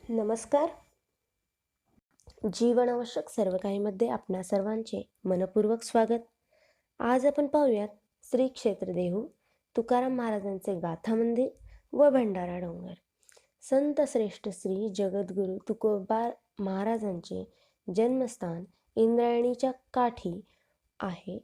नमस्कार. जीवन आवश्यक सर्व काहीमध्ये आपणा सर्वांचे मनपूर्वक स्वागत. आज आपण पाहूयात श्री क्षेत्र देहू, तुकाराम महाराजांचे गाथा मंदिर व भंडारा डोंगर. संत श्रेष्ठ श्री जगद्गुरू तुकोबा महाराजांचे जन्मस्थान इंद्रायणीच्या काठी आहे.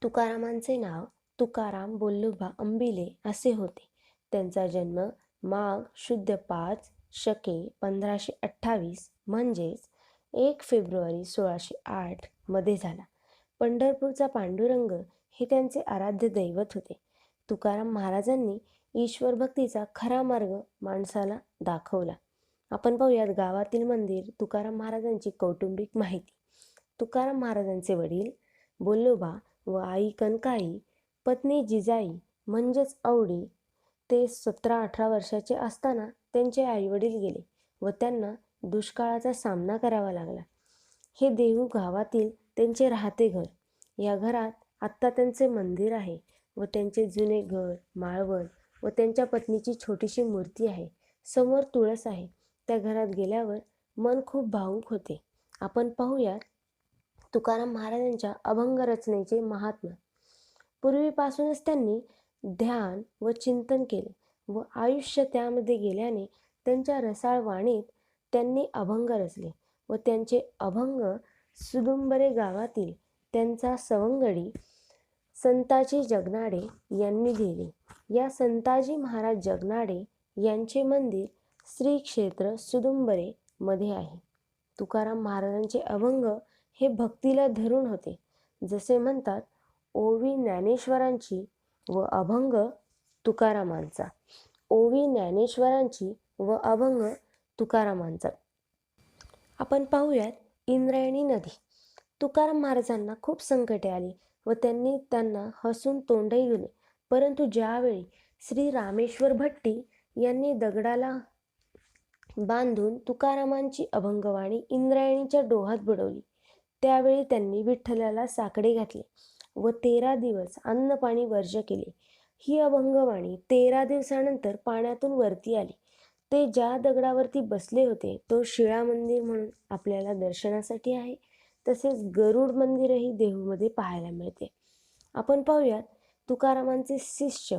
तुकारामांचे नाव तुकाराम बोल्लोबा अंबिले असे होते. त्यांचा जन्म माघ शुद्ध 5 शके 1528 म्हणजेच 1 फेब्रुवारी 1608 मध्ये झाला. पंढरपूरचा पांडुरंग हे त्यांचे आराध्य दैवत होते. तुकाराम महाराजांनी ईश्वर भक्तीचा खरा मार्ग माणसाला दाखवला. आपण पाहूयात गावातील मंदिर, तुकाराम महाराजांची कौटुंबिक माहिती. तुकाराम महाराजांचे वडील बोल्लोबा व आई कनकाई, पत्नी जिजाई म्हणजेच आवडी, ते 17-18 वर्षाचे असताना त्यांचे आईवडील गेले व त्यांना दुष्काळाचा सामना करावा लागला. हे देहू गावातील त्यांचे राहते घर. या घरात आत्ता त्यांचे मंदिर आहे व त्यांचे जुने घर, माळवण व त्यांच्या पत्नीची छोटीशी मूर्ती आहे. समोर तुळस आहे. त्या घरात गेल्यावर मन खूप भावुक होते. आपण पाहूयात तुकाराम महाराजांच्या अभंग रचनेचे महात्म्य. पूर्वीपासूनच त्यांनी ध्यान व चिंतन केले व आयुष्य त्यामध्ये गेल्याने त्यांच्या रसाळ वाणीत त्यांनी अभंग रचले व त्यांचे अभंग सुदुंबरे गावातील त्यांचा सवंगडी संताजी जगनाडे यांनी लिहिले. या संताजी महाराज जगनाडे यांचे मंदिर श्री क्षेत्र सुदुंबरे मध्ये आहे. तुकाराम महाराजांचे अभंग हे भक्तीला धरून होते. जसे म्हणतात, ओवी ज्ञानेश्वरांची व अभंग तुकारामांचा. ओवी ज्ञानेश्वरांची व अभंग तुकारामांचा. आपण पाहूयात इंद्रायणी नदी. तुकाराम महाराजांना खूप संकटे आली व त्यांना हसून तोंडही दिले. परंतु ज्यावेळी श्री रामेश्वर भट्टी यांनी दगडाला बांधून तुकारामांची अभंगवाणी इंद्रायणीच्या डोहात बुडवली, त्यावेळी त्यांनी विठ्ठलाला साकडे घातले व 13 दिवस अन्न पाणी वर्ज्य केले. ही अभंगवाणी 13 दिवसानंतर पाण्यातून वरती आली. ते ज्या दगडावरती बसले होते तो शिळा मंदिर म्हणून आपल्याला दर्शनासाठी आहे. तसेच गरुड मंदिरही देहूमध्ये पाहायला मिळते. आपण पाहूयात तुकारामांचे शिष्य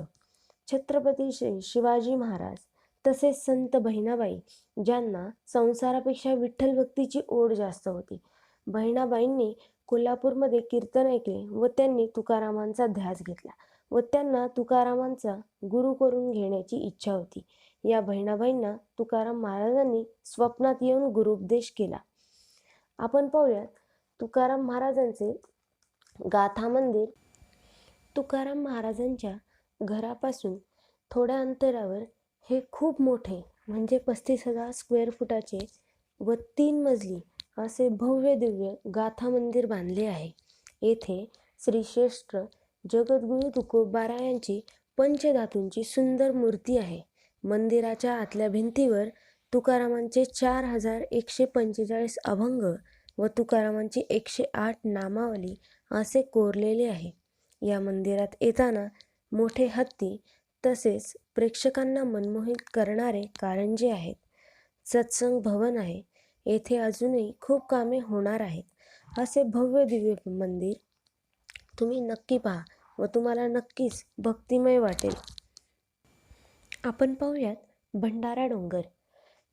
छत्रपती श्री शिवाजी महाराज तसेच संत बहिणाबाई, ज्यांना संसारापेक्षा विठ्ठल भक्तीची ओढ जास्त होती. बहिणाबाईंनी कोल्हापूरमध्ये कीर्तन ऐकले व त्यांनी तुकारामांचा ध्यास घेतला व त्यांना तुकारामांचा गुरु करून घेण्याची इच्छा होती. या बहिणाबाईंना तुकाराम महाराजांनी स्वप्नात येऊन गुरुपदेश केला. आपण पाहूयात तुकाराम महाराजांचे गाथा मंदिर. तुकाराम महाराजांच्या घरापासून थोड्या अंतरावर हे खूप मोठे म्हणजे 35,000 स्क्वेअर फुटाचे व 3 मजली असे भव्य दिव्य गाथा मंदिर बांधले आहे. येथे श्रीश्रेष्ठ जगद्गुरू तुकोबारायांची पंचधातूंची सुंदर मूर्ती आहे. मंदिराच्या आतल्या भिंतीवर तुकारामांचे 4145 अभंग व तुकारामांची 108 नामावली असे कोरलेले आहे. या मंदिरात येताना मोठे हत्ती तसेच प्रेक्षकांना मनमोहित करणारे कारंजे आहेत. सत्संग भवन आहे. येथे अजूनही खूप कामे होणार आहेत. असे भव्य दिव्य मंदिर तुम्ही नक्की पहा व तुम्हाला नक्कीच भक्तिमय वाटेल. आपण पाहूयात भंडारा डोंगर.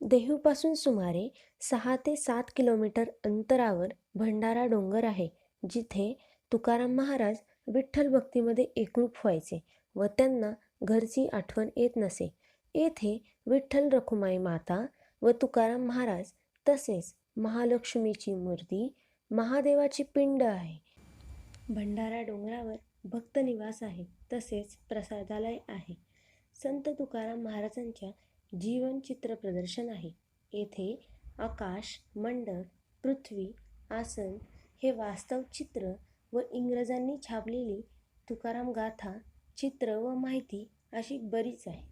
देहूपासून सुमारे 6 ते 7 किलोमीटर अंतरावर भंडारा डोंगर आहे, जिथे तुकाराम महाराज विठ्ठल भक्तीमध्ये एकरूप व्हायचे व त्यांना घरची आठवण येत नसे. येथे विठ्ठल रखुमाई माता व तुकाराम महाराज तसेच महालक्ष्मीची मूर्ती, महादेवाची पिंड आहे. भंडारा डोंगरावर भक्त निवास आहे तसेच प्रसादालय आहे. संत तुकाराम महाराजांच्या जीवन चित्र प्रदर्शन आहे. येथे आकाश, मंडप, पृथ्वी, आसन हे वास्तव चित्र व इंग्रजांनी छापलेली तुकाराम गाथा, चित्र व माहिती अशी बरीच आहे.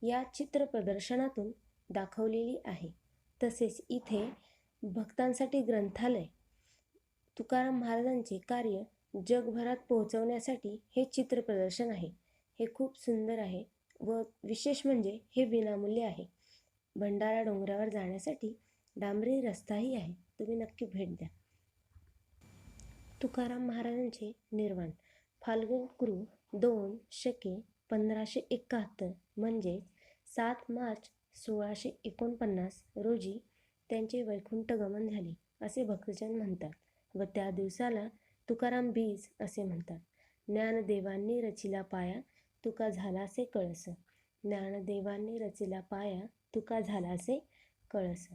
या चित्र प्रदर्शनातून दाखवलेली आहे. तसेच इथे भक्तांसाठी ग्रंथालय, तुकाराम महाराजांचे कार्य जगभरात पोहोचवण्यासाठी हे चित्र प्रदर्शन आहे. हे खूप सुंदर आहे व विशेष म्हणजे हे विनामूल्य आहे. भंडारा डोंगरावर जाण्यासाठी डांबरी रस्ताही आहे, तुम्ही नक्की भेट द्या. तुकाराम महाराजांचे निर्वाण फाल्गुन कृ 2 शके 1571 म्हणजे 7 मार्च 1649 रोजी त्यांचे वैकुंठ गमन झाले असे भक्तजन म्हणतात व त्या दिवसाला तुकाराम बीज असे म्हणतात. ज्ञानदेवांनी रचिला पाया तुका झालासे कळस. ज्ञानदेवांनी रचिला पाया तुका झालासे कळस.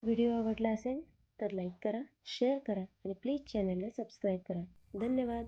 व्हिडिओ आवडला असेल तर लाईक करा, शेअर करा आणि प्लीज चॅनलला सबस्क्राईब करा. धन्यवाद.